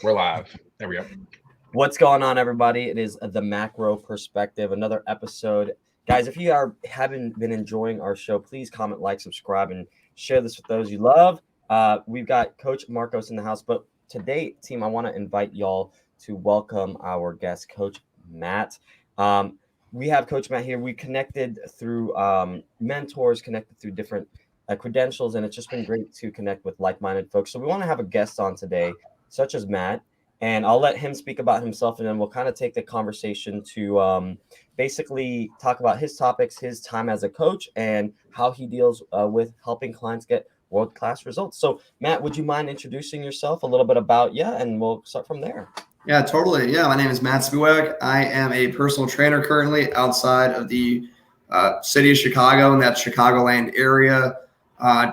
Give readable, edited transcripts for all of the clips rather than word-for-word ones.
We're live. There we go. What's going on, everybody? It is the Macro Perspective, another episode. Guys, if you haven't been enjoying our show, please comment, like, subscribe, and share this with those you love. We've got Coach Marcos in the house, but today, team, I want to invite y'all to welcome our guest, Coach Matt. We have Coach Matt here. We connected through mentors, connected through different credentials, and it's just been great to connect with like-minded folks. So we want to have a guest on today, such as Matt. And I'll let him speak about himself, and then we'll kind of take the conversation to basically talk about his topics, his time as a coach, and how he deals with helping clients get world-class results. So, Matt, would you mind introducing yourself, a little bit about you, and we'll start from there. Yeah, totally. Yeah, my name is Matt Spiewak. I am a personal trainer currently outside of the city of Chicago in that Chicagoland area.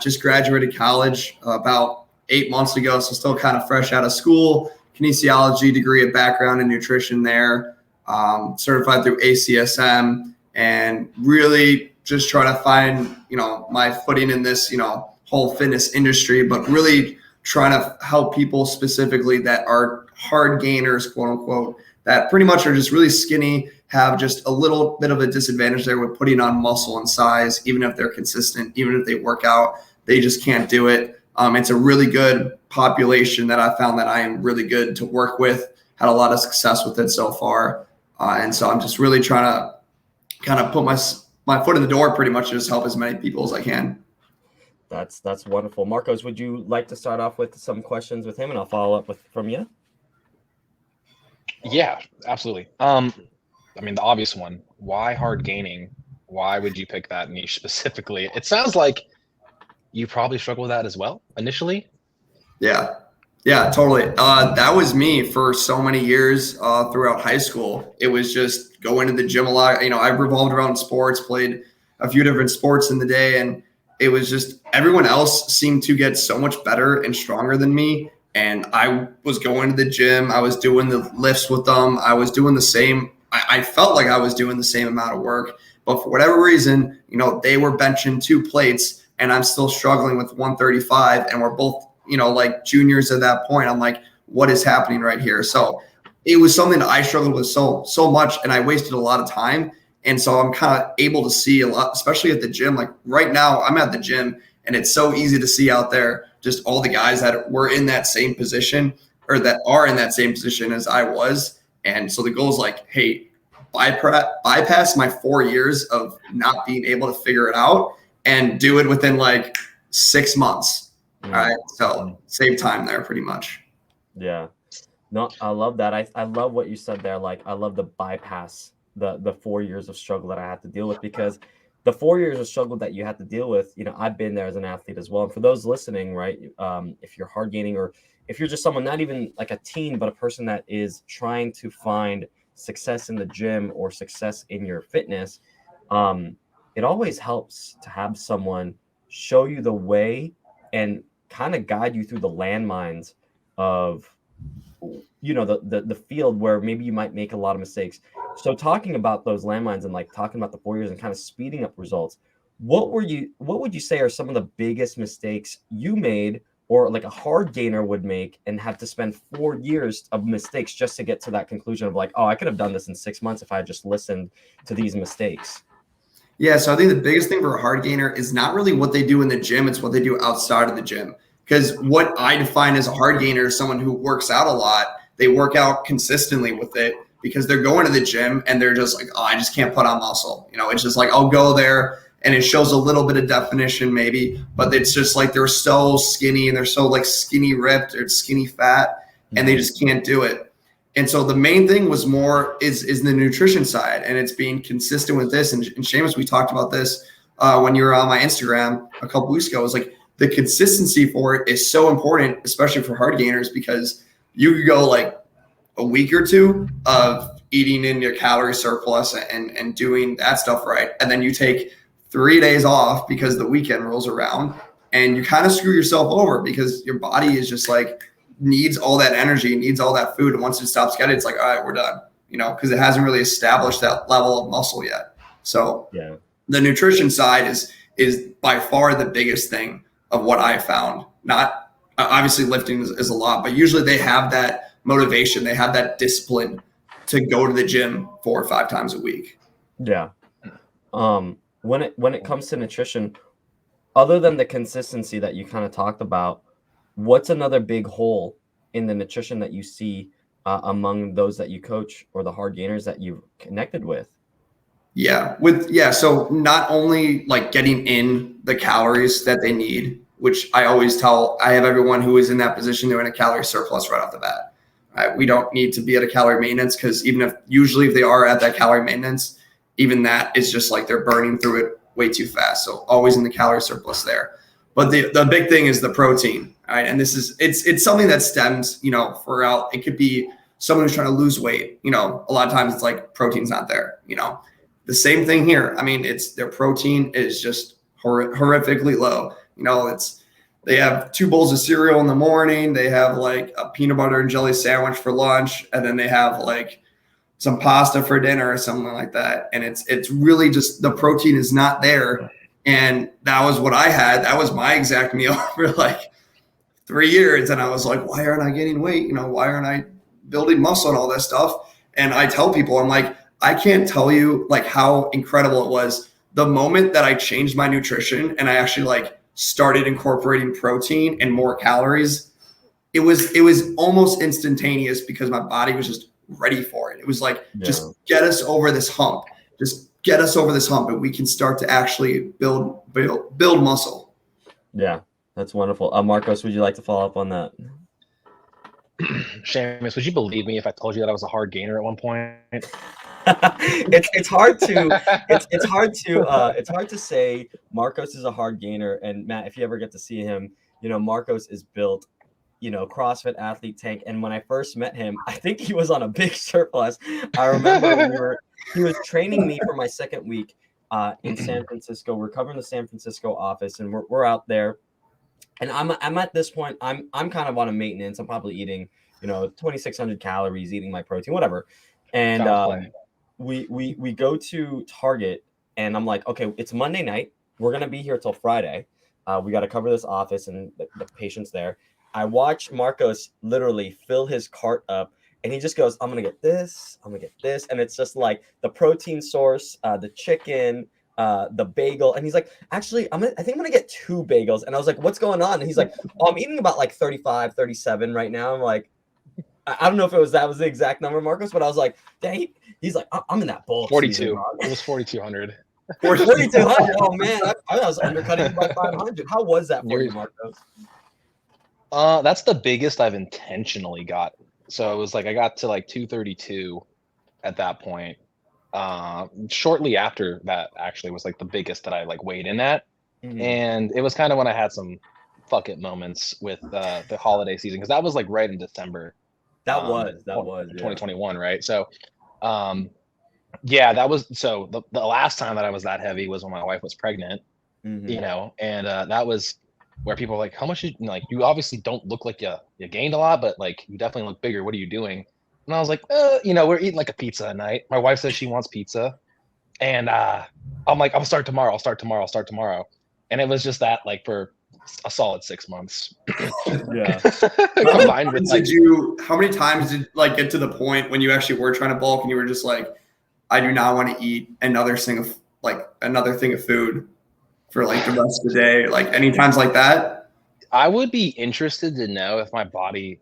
Just graduated college about 8 months ago, so still kind of fresh out of school. Kinesiology degree, a background in nutrition there, certified through ACSM, and really just trying to find, my footing in this, whole fitness industry, but really trying to help people specifically that are hard gainers, quote unquote, that pretty much are just really skinny, have just a little bit of a disadvantage there with putting on muscle and size, even if they're consistent, even if they work out, they just can't do it. It's a really good population that I found that I am really good to work with, had a lot of success with it so far. And so I'm just really trying to kind of put my foot in the door, pretty much, to just help as many people as I can. That's wonderful. Marcos, would you like to start off with some questions with him, and I'll follow up from you? Yeah, absolutely. The obvious one, why hard gaining? Why would you pick that niche specifically? It sounds like you probably struggle with that as well initially. Yeah, totally. That was me for so many years throughout high school. It was just going to the gym a lot. I revolved around sports, played a few different sports in the day, and it was just everyone else seemed to get so much better and stronger than me. And I was going to the gym. I was doing the lifts with them. I was doing the same. I felt like I was doing the same amount of work, but for whatever reason, they were benching 2 plates. And I'm still struggling with 135, and we're both, like juniors at that point. I'm like, what is happening right here? So it was something that I struggled with so much, and I wasted a lot of time. And so I'm kind of able to see a lot, especially at the gym. Like right now, I'm at the gym, and it's so easy to see out there just all the guys that were in that same position, or that are in that same position as I was. And so the goal is like, hey, bypass my 4 years of not being able to figure it out, and do it within like 6 months. All right. So save time there pretty much. Yeah. No, I love that. I love what you said there. Like, I love the bypass, the 4 years of struggle that I had to deal with, because the 4 years of struggle that you had to deal with, I've been there as an athlete as well. And for those listening, right, if you're hard gaining, or if you're just someone, not even like a teen, but a person that is trying to find success in the gym or success in your fitness, it always helps to have someone show you the way and kind of guide you through the landmines of, the field where maybe you might make a lot of mistakes. So talking about those landmines and like talking about the 4 years and kind of speeding up results, what would you say are some of the biggest mistakes you made, or like a hard gainer would make and have to spend 4 years of mistakes just to get to that conclusion of like, oh, I could have done this in 6 months if I had just listened to these mistakes? Yeah, so I think the biggest thing for a hard gainer is not really what they do in the gym, it's what they do outside of the gym. Because what I define as a hard gainer is someone who works out a lot. They work out consistently with it because they're going to the gym and they're just like, oh, I just can't put on muscle. It's just like, I'll go there and it shows a little bit of definition maybe, but it's just like they're so skinny and they're so like skinny ripped or skinny fat, and they just can't do it. And so the main thing was more is the nutrition side, and it's being consistent with this. And Seamus, we talked about this when you were on my Instagram a couple weeks ago. It was like the consistency for it is so important, especially for hard gainers, because you could go like a week or two of eating in your calorie surplus and doing that stuff right, and then you take 3 days off because the weekend rolls around, and you kind of screw yourself over because your body is just like needs all that energy, needs all that food. And once it stops getting it, it's like, all right, we're done, because it hasn't really established that level of muscle yet. So yeah, the nutrition side is by far the biggest thing of what I found. Not obviously lifting is a lot, but usually they have that motivation. They have that discipline to go to the gym 4 or 5 times a week. Yeah. When it comes to nutrition, other than the consistency that you kind of talked about, what's another big hole in the nutrition that you see among those that you coach or the hard gainers that you've connected with? So not only like getting in the calories that they need, which I always I have everyone who is in that position, they're in a calorie surplus right off the bat. Right? We don't need to be at a calorie maintenance, because usually if they are at that calorie maintenance, even that is just like they're burning through it way too fast. So always in the calorie surplus there. But the big thing is the protein, right? And it's something that stems, throughout. It could be someone who's trying to lose weight. A lot of times it's like protein's not there. The same thing here. I mean, their protein is just horrifically low. They have 2 bowls of cereal in the morning. They have like a peanut butter and jelly sandwich for lunch, and then they have like some pasta for dinner or something like that. And it's really just the protein is not there. And that was what I had. That was my exact meal for like 3 years. And I was like, why aren't I gaining weight? Why aren't I building muscle and all that stuff? And I tell people, I'm like, I can't tell you like how incredible it was the moment that I changed my nutrition and I actually like started incorporating protein and more calories. It was almost instantaneous, because my body was just ready for it. It was like, just get us over this hump. Just get us over this hump, and we can start to actually build muscle. Yeah, that's wonderful. Marcos, would you like to follow up on that? Seamus, would you believe me if I told you that I was a hard gainer at one point? It's hard to say Marcos is a hard gainer. And Matt, if you ever get to see him, Marcos is built, CrossFit athlete tank. And when I first met him, I think he was on a big surplus. I remember he was training me for my second week in San Francisco. We're covering the San Francisco office, and we're out there. And I'm at this point, I'm kind of on a maintenance. I'm probably eating, 2,600 calories, eating my protein, whatever. And we go to Target, and I'm like, okay, it's Monday night. We're going to be here till Friday. We got to cover this office and the patients there. I watch Marcos literally fill his cart up, and he just goes, I'm going to get this. I'm going to get this. And it's just like the protein source, the chicken, the bagel. And he's like, actually, I think I'm going to get 2 bagels. And I was like, what's going on? And he's like, oh, I'm eating about like 35, 37 right now. I'm like, I don't know if that was the exact number, Marcos, but I was like, dang, he's like, I'm in that bulk 42. Season, it was 4,200. 4,200. Oh man, I was undercutting you by 500. How was that for you, Marcos? That's the biggest I've intentionally got. So it was like I got to like 232 at that point. Shortly after that, actually, was like the biggest that I like weighed in at. Mm-hmm. And it was kind of when I had some fuck it moments with the holiday season, because that was like right in December. That was 2021, right? So, that was the last time that I was that heavy was when my wife was pregnant, and that was where people were like, how much you obviously don't look like you gained a lot, but like you definitely look bigger. What are you doing? And I was like, we're eating like a pizza at night. My wife says she wants pizza, and I'm like, I'll start tomorrow. And it was just that like for a solid 6 months. Yeah. How many times did like get to the point when you actually were trying to bulk and you were just like, I do not want to eat another thing of food for like the rest of the day? Like any times like that? I would be interested to know if my body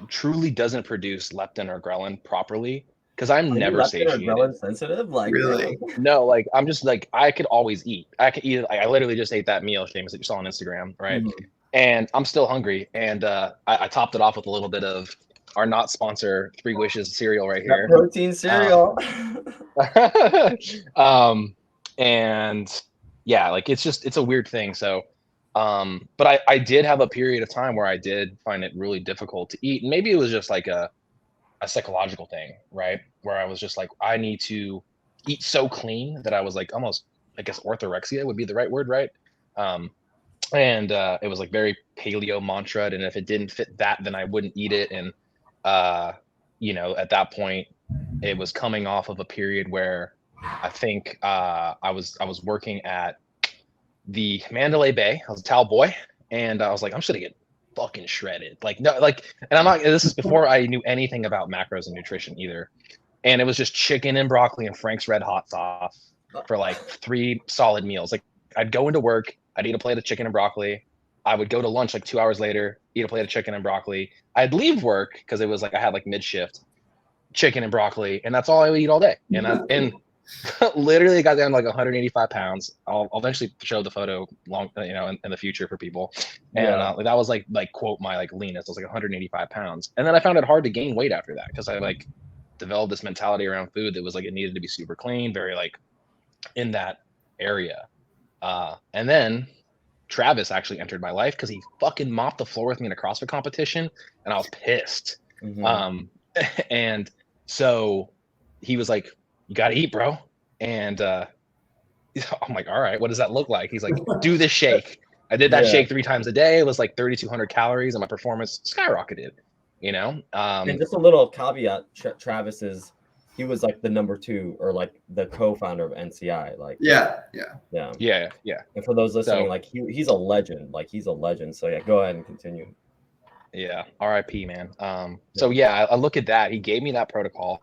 truly doesn't produce leptin or ghrelin properly, because I'm never satiated. Ghrelin sensitive? Like really? No, like I'm just like I could always eat. I could eat it. Like, I literally just ate that meal, Seamus, that you saw on Instagram, right? Mm-hmm. And I'm still hungry. And I topped it off with a little bit of our not sponsor 3 Wishes cereal right here. That protein cereal. And yeah, like it's a weird thing. So but I did have a period of time where I did find it really difficult to eat. And maybe it was just like a psychological thing, right? Where I was just like, I need to eat so clean that I was like almost, I guess orthorexia would be the right word, right? And it was like very paleo mantra, and if it didn't fit that, then I wouldn't eat it. And at that point, it was coming off of a period where I think I was working at the Mandalay Bay. I was a towel boy, and I was like, I'm just gonna get fucking shredded. Like no, like, and I'm not. This is before I knew anything about macros and nutrition either. And it was just chicken and broccoli and Frank's Red Hot sauce for like 3 solid meals. Like I'd go into work, I'd eat a plate of chicken and broccoli. I would go to lunch like 2 hours later, eat a plate of chicken and broccoli. I'd leave work because it was like I had like mid shift, chicken and broccoli, and that's all I would eat all day. And literally got down to like 185 pounds. I'll eventually show the photo in the future for people. And like, that was like quote my like leanest. I was like 185 pounds. And then I found it hard to gain weight after that because I like developed this mentality around food that was like it needed to be super clean, very like in that area. And then Travis actually entered my life because he fucking mopped the floor with me in a CrossFit competition, and I was pissed. And so he was like, "You got to eat, bro." And I'm like, "All right, what does that look like?" He's like, "Do this shake." I did that shake 3 times a day. It was like 3,200 calories, and my performance skyrocketed. And just a little caveat: Travis he was like the number 2 or like the co-founder of NCI. Like, yeah. And for those listening, like he's a legend. Like he's a legend. So yeah, go ahead and continue. Yeah, RIP, man. So yeah, I look at that. He gave me that protocol.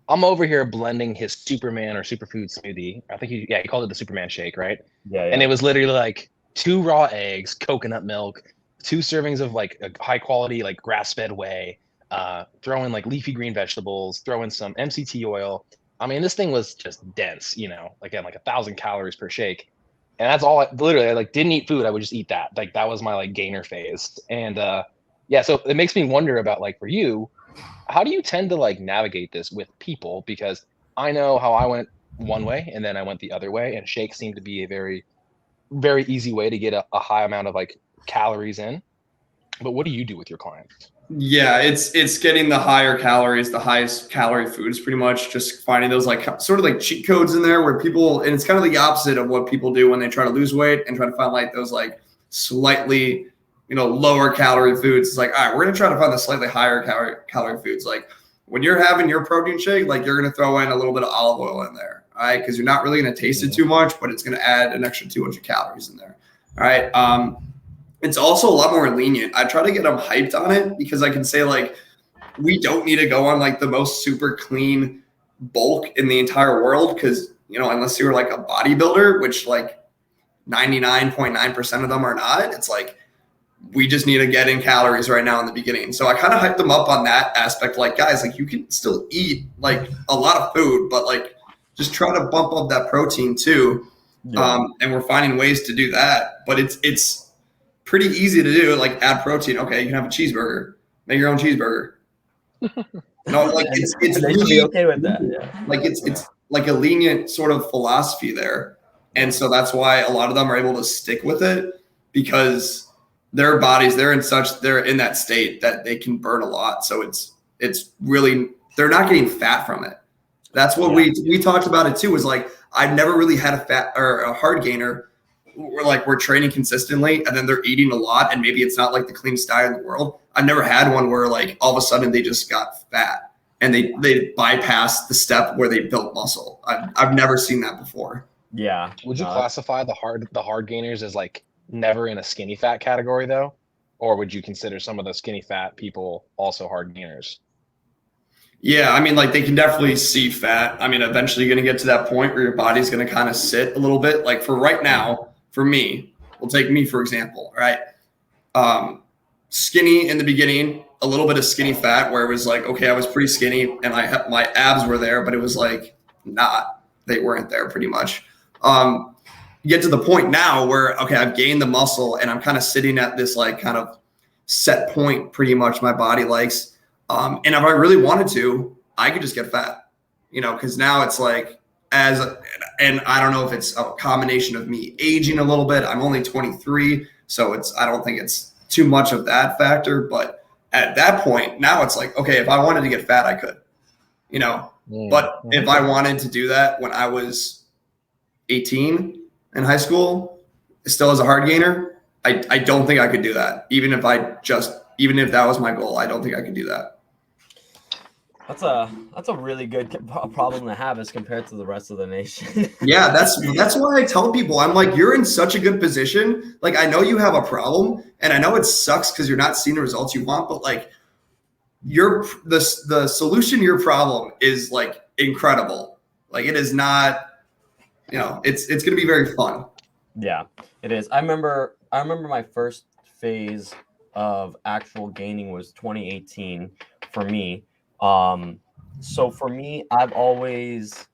I'm over here blending his Superman or superfood smoothie. I think he called it the Superman shake, right? Yeah. And it was literally like 2 raw eggs, coconut milk, 2 servings of like a high quality like grass-fed whey, throw in like leafy green vegetables, throw in some MCT oil. I mean, this thing was just dense, again, like 1,000 calories per shake. And that's all I like didn't eat food. I would just eat that. Like that was my like gainer phase. And so it makes me wonder about like for you, how do you tend to like navigate this with people? Because I know how I went one way and then I went the other way, and shakes seem to be a very, very easy way to get a high amount of like calories in. But what do you do with your clients? Yeah, it's getting the higher calories, the highest calorie foods, pretty much just finding those like sort of like cheat codes in there where people, and it's kind of the opposite of what people do when they try to lose weight and try to find like those like slightly, lower calorie foods. It's like, all right, we're going to try to find the slightly higher calorie foods. Like when you're having your protein shake, like you're going to throw in a little bit of olive oil in there. All right. Cause you're not really going to taste it too much, but it's going to add an extra 200 calories in there. All right. It's also a lot more lenient. I try to get them hyped on it because I can say like, we don't need to go on like the most super clean bulk in the entire world. Cause unless you're like a bodybuilder, which like 99.9% of them are not, it's like, we just need to get in calories right now in the beginning. So I kind of hyped them up on that aspect. Like, guys, like you can still eat like a lot of food, but like just try to bump up that protein too. Yeah. And we're finding ways to do that, but it's pretty easy to do. Like add protein. Okay. You can have a cheeseburger, make your own cheeseburger. Like it's really okay with that. Yeah. Like it's like a lenient sort of philosophy there. And so that's why a lot of them are able to stick with it because their bodies, they're in that state that they can burn a lot. So it's really, they're not getting fat from it. That's what we talked about it too, was like, I've never really had a fat or a hard gainer where like we're training consistently and then they're eating a lot and maybe it's not like the cleanest diet in the world. I've never had one where like all of a sudden they just got fat and they bypassed the step where they built muscle. I've never seen that before. Yeah. Would you classify the hard gainers as like never in a skinny fat category though? Or would you consider some of the skinny fat people also hard gainers? Yeah, I mean, like they can definitely see fat. I mean, eventually you're going to get to that point where your body's going to kind of sit a little bit. Like for right now, for me, we'll take me for example, right? Skinny in the beginning, a little bit of skinny fat where it was like, okay, I was pretty skinny and my abs were there, but it was like they weren't there pretty much. Get to the point now where, okay, I've gained the muscle and I'm kind of sitting at this like kind of set point pretty much my body likes. And if I really wanted to, I could just get fat, because now it's like and I don't know if it's a combination of me aging a little bit. I'm only 23. So I don't think it's too much of that factor. But at that point, now it's like, okay, if I wanted to get fat, I could, but if I wanted to do that when I was 18 in high school, still as a hard gainer, I don't think I could do that. Even if that was my goal, I don't think I could do that. That's a really good problem to have as compared to the rest of the nation. Yeah, that's why I tell people, I'm like, you're in such a good position. Like, I know you have a problem, and I know it sucks because you're not seeing the results you want, but like, the solution to your problem is like incredible. Like, it is not, it's going to be very fun. Yeah, it is. I remember my first phase of actual gaining was 2018 for me. So for me, I've always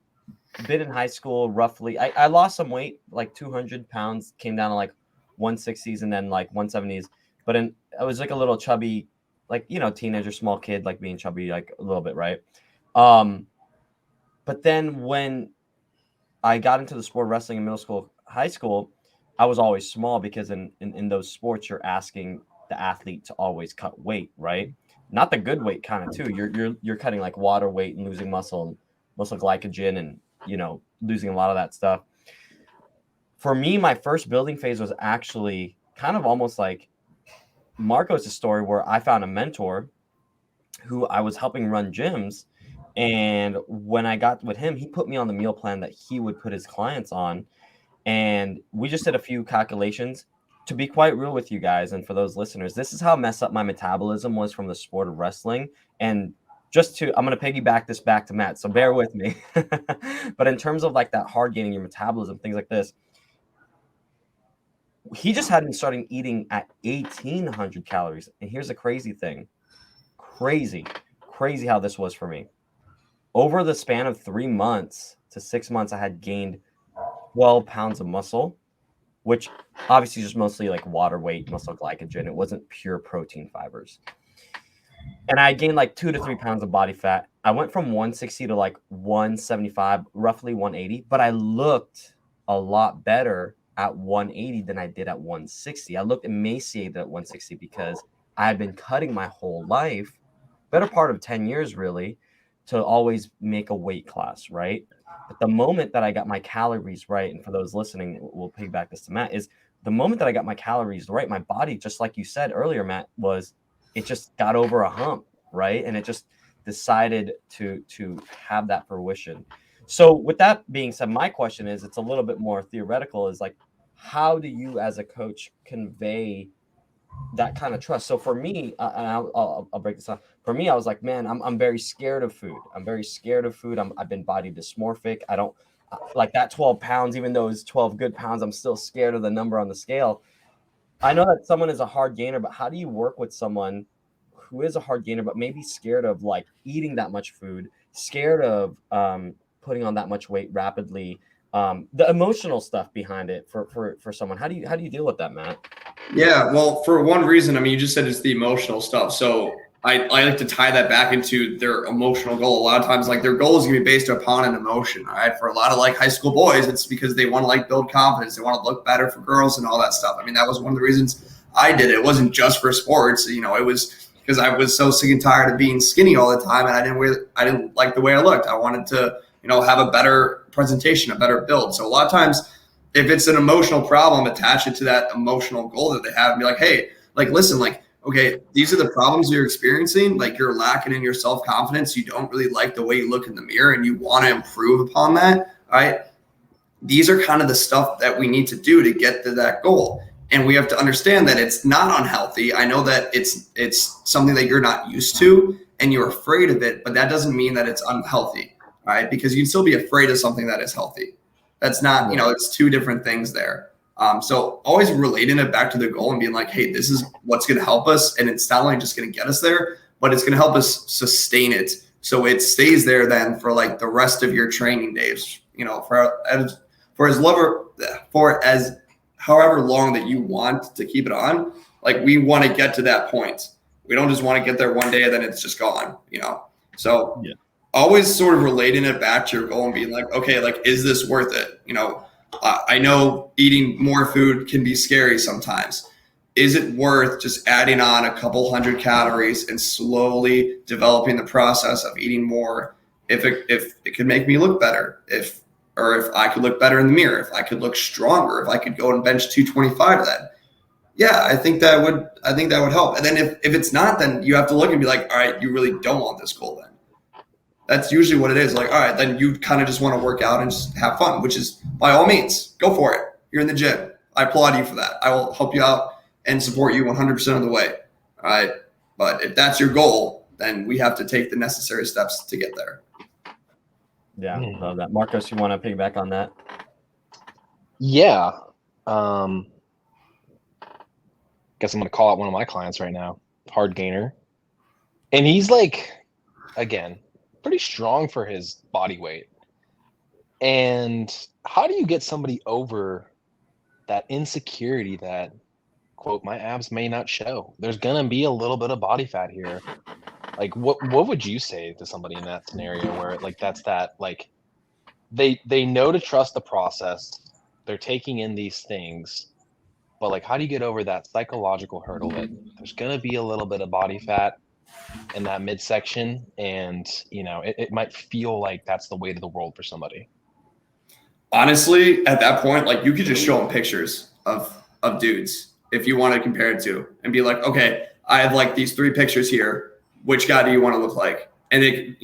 been in high school roughly. I lost some weight, like 200 pounds, came down to like 160s and then like 170s. But I was like a little chubby, like, teenager, small kid, like being chubby, like a little bit, right? But then when I got into the sport of wrestling in middle school, high school, I was always small because in those sports, you're asking the athlete to always cut weight, right? Not the good weight kind of too. You're cutting like water weight and losing muscle glycogen and, losing a lot of that stuff. For me, my first building phase was actually kind of almost like Marcos' story, where I found a mentor who I was helping run gyms. And when I got with him, he put me on the meal plan that he would put his clients on. And we just did a few calculations. To be quite real with you guys, and for those listeners, this is how messed up my metabolism was from the sport of wrestling. And I'm going to piggyback this back to Matt, so bear with me. But in terms of like that hard gaining your metabolism, things like this, he just had me starting eating at 1,800 calories. And here's the crazy thing. Crazy how this was for me. Over the span of 3 months to 6 months, I had gained 12 pounds of muscle, which obviously just mostly like water weight, muscle glycogen. It wasn't pure protein fibers. And I gained like 2 to 3 pounds of body fat. I went from 160 to like 175, roughly 180, but I looked a lot better at 180 than I did at 160. I looked emaciated at 160 because I had been cutting my whole life, better part of 10 years really, to always make a weight class, right? But the moment that I got my calories right, and for those listening, we'll piggyback this to Matt, is the moment that I got my calories right, my body, just like you said earlier, Matt, it just got over a hump, right? And it just decided to have that fruition. So with that being said, my question is, it's a little bit more theoretical, is like, how do you as a coach convey that kind of trust? So for me, and I'll break this down. For me, I was like, man, I'm very scared of food. I've been body dysmorphic. I don't like that 12 pounds, even though it's 12 good pounds, I'm still scared of the number on the scale. I know that someone is a hard gainer, but how do you work with someone who is a hard gainer, but maybe scared of like eating that much food, scared of putting on that much weight rapidly, the emotional stuff behind it for someone? How do you deal with that, Matt? Yeah, well, for one reason, I mean, you just said it's the emotional stuff. So I like to tie that back into their emotional goal. A lot of times, like, their goal is going to be based upon an emotion. All right. For a lot of like high school boys, it's because they want to like build confidence. They want to look better for girls and all that stuff. I mean, that was one of the reasons I did it. It wasn't just for sports. It was because I was so sick and tired of being skinny all the time, and I didn't like the way I looked. I wanted to, have a better presentation, a better build. So a lot of times, if it's an emotional problem, attach it to that emotional goal that they have and be like, hey, like, listen, like, okay, these are the problems you're experiencing. Like, you're lacking in your self-confidence. You don't really like the way you look in the mirror and you want to improve upon that. All right. These are kind of the stuff that we need to do to get to that goal. And we have to understand that it's not unhealthy. I know that it's something that you're not used to and you're afraid of it, but that doesn't mean that it's unhealthy. All right. Because you can still be afraid of something that is healthy. That's not, it's two different things there. So always relating it back to the goal and being like, hey, this is what's going to help us. And it's not only just going to get us there, but it's going to help us sustain it. So it stays there then for like the rest of your training days, for as however long that you want to keep it on. Like, we want to get to that point. We don't just want to get there one day and then it's just gone, So yeah. Always sort of relating it back to your goal and being like, okay, like, is this worth it? I know eating more food can be scary sometimes. Is it worth just adding on a couple hundred calories and slowly developing the process of eating more if it could make me look better, if I could look better in the mirror, if I could look stronger, if I could go and bench 225 then? Yeah, I think that would help. And then if it's not, then you have to look and be like, all right, you really don't want this goal then. That's usually what it is. Like, all right, then you kind of just want to work out and just have fun, which is by all means, go for it. You're in the gym. I applaud you for that. I will help you out and support you 100% of the way. All right. But if that's your goal, then we have to take the necessary steps to get there. Yeah, love that. Marcos, you want to piggyback on that? Yeah. Guess I'm going to call out one of my clients right now, hard gainer. And he's like, again, pretty strong for his body weight. And how do you get somebody over that insecurity that, quote, my abs may not show? There's going to be a little bit of body fat here. Like, what would you say to somebody in that scenario where, like, that's that, like, they know to trust the process. They're taking in these things. But, like, how do you get over that psychological hurdle that there's going to be a little bit of body fat in that midsection, and it might feel like that's the weight of the world for somebody? Honestly, at that point, like, you could just show them pictures of dudes if you want to compare it to, and be like, okay, I have like these 3 pictures here. Which guy do you want to look like? And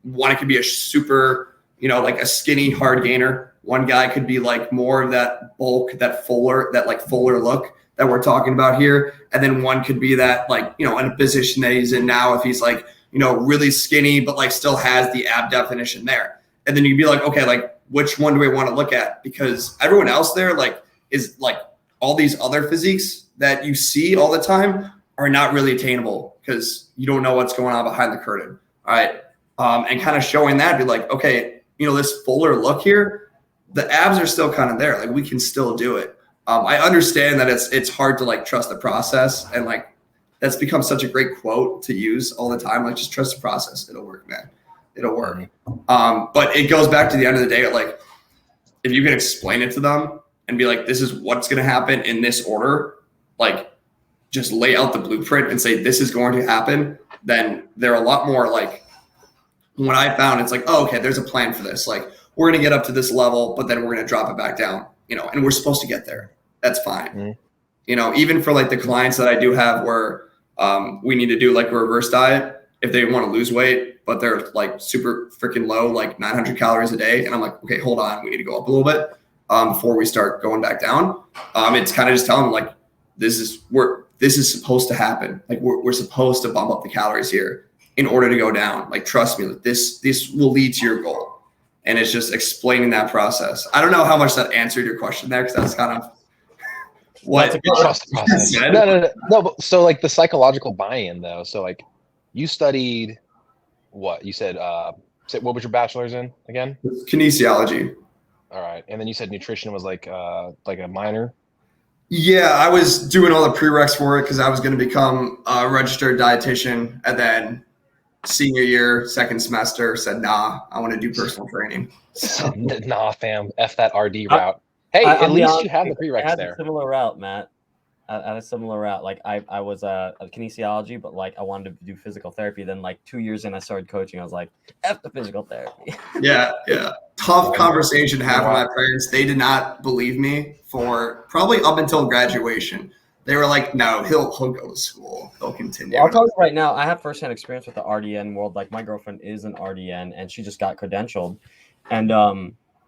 one could be a super, like a skinny hard gainer. One guy could be like more of that bulk, that fuller look that we're talking about here. And then one could be that, like, in a position that he's in now, if he's like, really skinny, but like still has the ab definition there. And then you'd be like, okay, like, which one do we want to look at? Because everyone else there, like, is like all these other physiques that you see all the time are not really attainable because you don't know what's going on behind the curtain. All right. And kind of showing that, be like, okay, this fuller look here, the abs are still kind of there. Like, we can still do it. I understand that it's hard to like trust the process, and like that's become such a great quote to use all the time. Like, just trust the process. It'll work, man. It'll work. But it goes back to the end of the day, like, if you can explain it to them and be like, this is what's going to happen in this order, like, just lay out the blueprint and say, this is going to happen, then they're a lot more like, what I found, it's like, oh, okay, there's a plan for this. Like, we're going to get up to this level, but then we're going to drop it back down, and we're supposed to get there. That's fine. Even for like the clients that I do have where we need to do like a reverse diet, if they want to lose weight, but they're like super freaking low, like 900 calories a day. And I'm like, okay, hold on. We need to go up a little bit before we start going back down. It's kind of just telling them, like, this is supposed to happen. Like, we're supposed to bump up the calories here in order to go down. Like, trust me, like, this will lead to your goal. And it's just explaining that process. I don't know how much that answered your question there, because that's kind of what That's a good trust process. No. But so, like, the psychological buy-in, though. So, like, you studied what? You said what was your bachelor's in again? Kinesiology. All right, and then you said nutrition was like a minor. Yeah, I was doing all the prereqs for it because I was going to become a registered dietitian, and then senior year, second semester, said, nah, I want to do personal training. So. Nah, fam, F that RD route. Hey, at least you have the prereqs I had there. A similar route, Matt. I had a similar route. Like, I was a kinesiology, but like I wanted to do physical therapy. Then like 2 years in, I started coaching. I was like, F the physical therapy. Yeah. Tough conversation to have with my parents. They did not believe me for probably up until graduation. They were like, no, he'll go to school. He'll continue. Well, I'll tell you right now, I have firsthand experience with the RDN world. Like, my girlfriend is an RDN, and she just got credentialed. And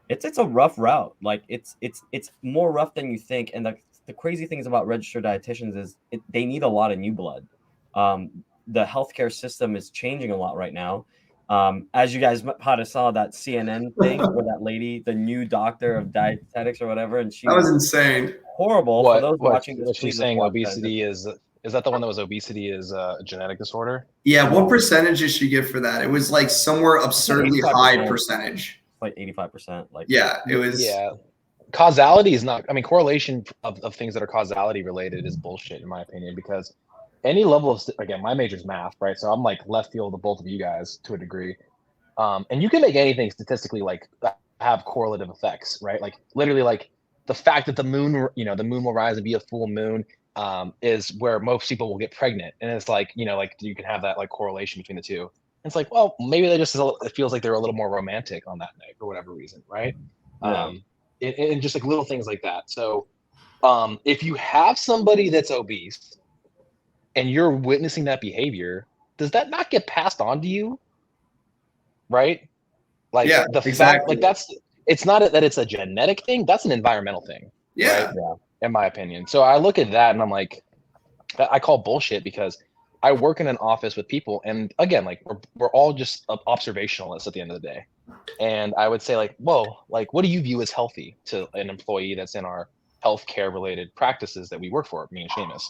it's a rough route. Like, it's more rough than you think. And the crazy things about registered dietitians is they need a lot of new blood. The healthcare system is changing a lot right now. As you guys probably saw that CNN thing where that lady, the new doctor of dietetics or whatever, and she that was insane. Horrible. For those watching this, what she's saying, obesity is that the one that was obesity is a genetic disorder? Yeah, what percentage did she give for that? It was like somewhere absurdly high percentage. Like 85%. Like, yeah, it was. Yeah. Causality is not, I mean, correlation of things that are causality related is bullshit, in my opinion, because any level of, again, my major's math, right? So I'm like left field of both of you guys to a degree. And you can make anything statistically like have correlative effects, right? Like, literally, like the fact that the moon will rise and be a full moon is where most people will get pregnant. And it's like, like you can have that like correlation between the two. And it's like, well, maybe it feels like they're a little more romantic on that night for whatever reason, right? Yeah. And just like little things like that. So if you have somebody that's obese and you're witnessing that behavior, does that not get passed on to you? right? Like Yeah, the fact, exactly. like it's not that it's a genetic thing, that's an environmental thing, Yeah. right? Yeah. In my opinion. So I look at that and I'm like, I call bullshit because I work in an office with people, and again, like we're all just observationalists at the end of the day. And I would say like, whoa, like what do you view as healthy to an employee that's in our healthcare related practices that we work for, me and Seamus?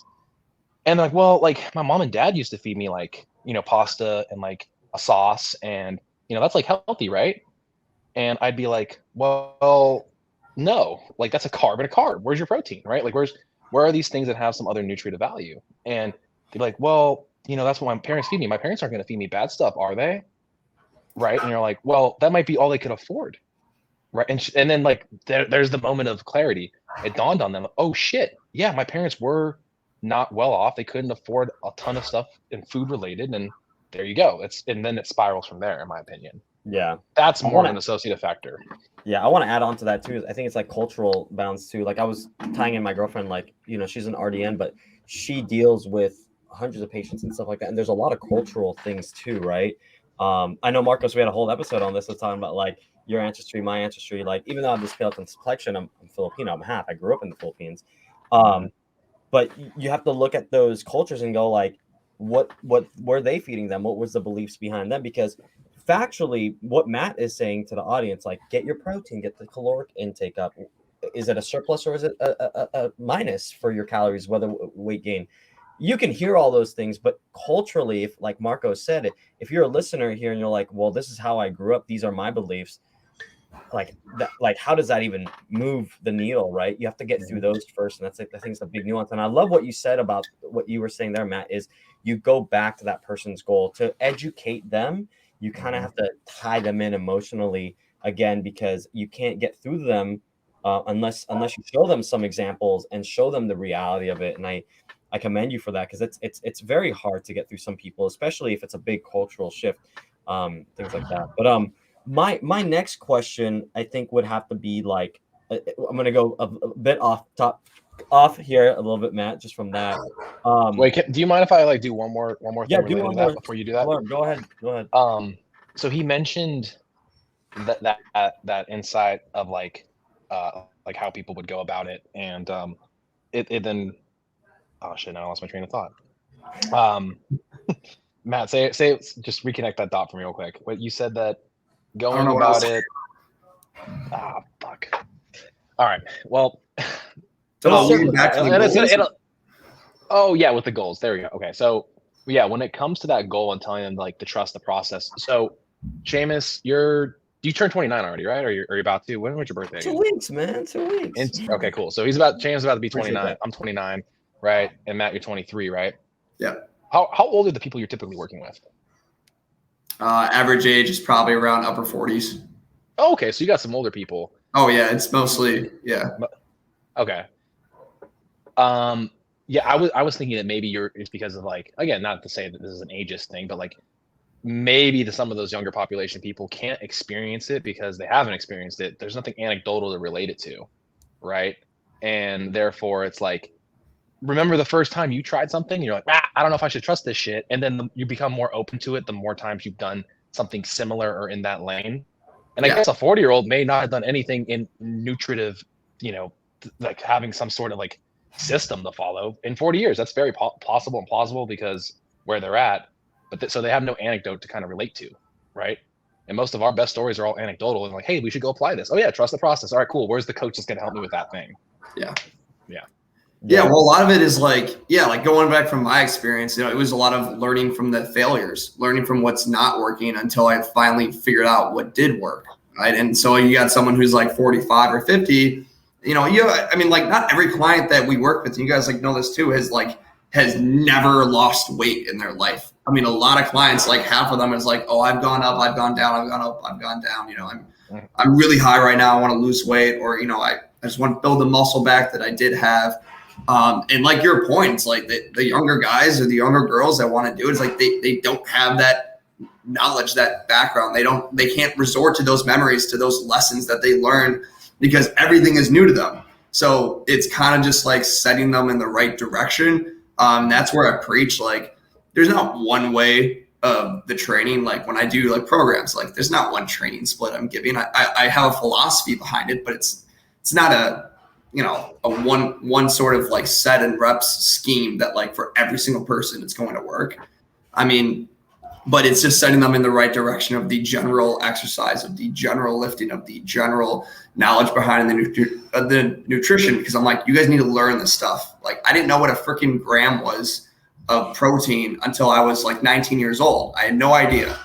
And like, well, like my mom and dad used to feed me like, pasta and like a sauce, and that's like healthy, right? And I'd be like, well, no, like that's a carb and a carb. Where's your protein, right? Like where are these things that have some other nutritive value? And they'd be like, well, that's what my parents feed me. My parents aren't going to feed me bad stuff, are they? Right? And you're like, well, that might be all they could afford, right? And then like there's the moment of clarity. It dawned on them, oh shit, yeah, my parents were not well off. They couldn't afford a ton of stuff and food related, and there you go. And then it spirals from there, in my opinion. Yeah, that's more of an associative factor. Yeah, I want to add on to that too. I think it's like cultural balance too. Like I was tying in my girlfriend, like, she's an RDN, but she deals with hundreds of patients and stuff like that. And there's a lot of cultural things too, right? I know, Marcos, we had a whole episode on this. Was talking about like your ancestry, my ancestry. Like even though I'm this skeleton complexion, I'm Filipino. I'm half. I grew up in the Philippines. But you have to look at those cultures and go like, what were they feeding them? What was the beliefs behind them? Because factually, what Matt is saying to the audience, like, get your protein, get the caloric intake up. Is it a surplus or is it a minus for your calories, whether weight gain? You can hear all those things, but culturally, if like Marco said, if you're a listener here and you're like, well, this is how I grew up, these are my beliefs, like how does that even move the needle, right? You have to get through those first, and that's like, I think it's a big nuance. And I love what you said about what you were saying there, Matt, is you go back to that person's goal to educate them. You kind of have to tie them in emotionally again, because you can't get through to them unless you show them some examples and show them the reality of it. And I commend you for that, because it's very hard to get through some people, especially if it's a big cultural shift, things like that. But my next question, I think, would have to be like, I'm gonna go a bit off here a little bit, Matt, just from that. Wait, do you mind if I like do one more thing related to that before you do that? Go ahead. So he mentioned that insight of like how people would go about it, and it then, oh shit, now I lost my train of thought. Matt, say just reconnect that dot for me real quick. What you said, that going about it. Fuck. All right. Well. Oh yeah, with the goals. There we go. Okay, so yeah, when it comes to that goal and telling them like to trust the process. So, Seamus, you turned 29 already, right? Or you're about to? When was your birthday? 2 weeks, man. 2 weeks. Okay, cool. So Seamus is about to be 29. I'm 29, right? And Matt, you're 23, right? Yeah. How old are the people you're typically working with? Average age is probably around upper 40s. Oh, okay, so you got some older people. Oh yeah, it's mostly Okay. Yeah, I was thinking that maybe it's because of like, again, not to say that this is an ageist thing, but like maybe some of those younger population people can't experience it because they haven't experienced it. There's nothing anecdotal to relate it to, right? And therefore it's like, remember the first time you tried something, you're like, I don't know if I should trust this shit. And then you become more open to it the more times you've done something similar or in that lane. And I guess a 40-year-old may not have done anything in nutritive, like having some sort of like system to follow in 40 years. That's very possible and plausible because where they're at, but so they have no anecdote to kind of relate to, right? And most of our best stories are all anecdotal and like, hey, we should go apply this. Oh yeah, trust the process. All right, cool. Where's the coach that's going to help me with that thing? Yeah, well, a lot of it is like going back from my experience, it was a lot of learning from the failures, learning from what's not working until I finally figured out what did work, right? And so you got someone who's like 45 or 50, not every client that we work with, you guys like know this too, has never lost weight in their life. I mean, a lot of clients, like half of them is like, oh, I've gone up, I've gone down, I've gone up, I've gone down. I'm really high right now. I want to lose weight, or I just want to build the muscle back that I did have. And like your points, like the younger guys or the younger girls that want to do it, it's like they don't have that knowledge, that background. They can't resort to those memories, to those lessons that they learned, because everything is new to them. So it's kind of just like setting them in the right direction. That's where I preach, like, there's not one way of the training. Like when I do like programs, like there's not one training split I'm giving. I have a philosophy behind it, but it's not a, you know, a one sort of like set and reps scheme that like for every single person it's going to work. I mean, but it's just setting them in the right direction of the general exercise, of the general lifting, of the general knowledge behind the nutrition. Because I'm like, you guys need to learn this stuff. Like I didn't know what a freaking gram was of protein until I was like 19 years old. I had no idea,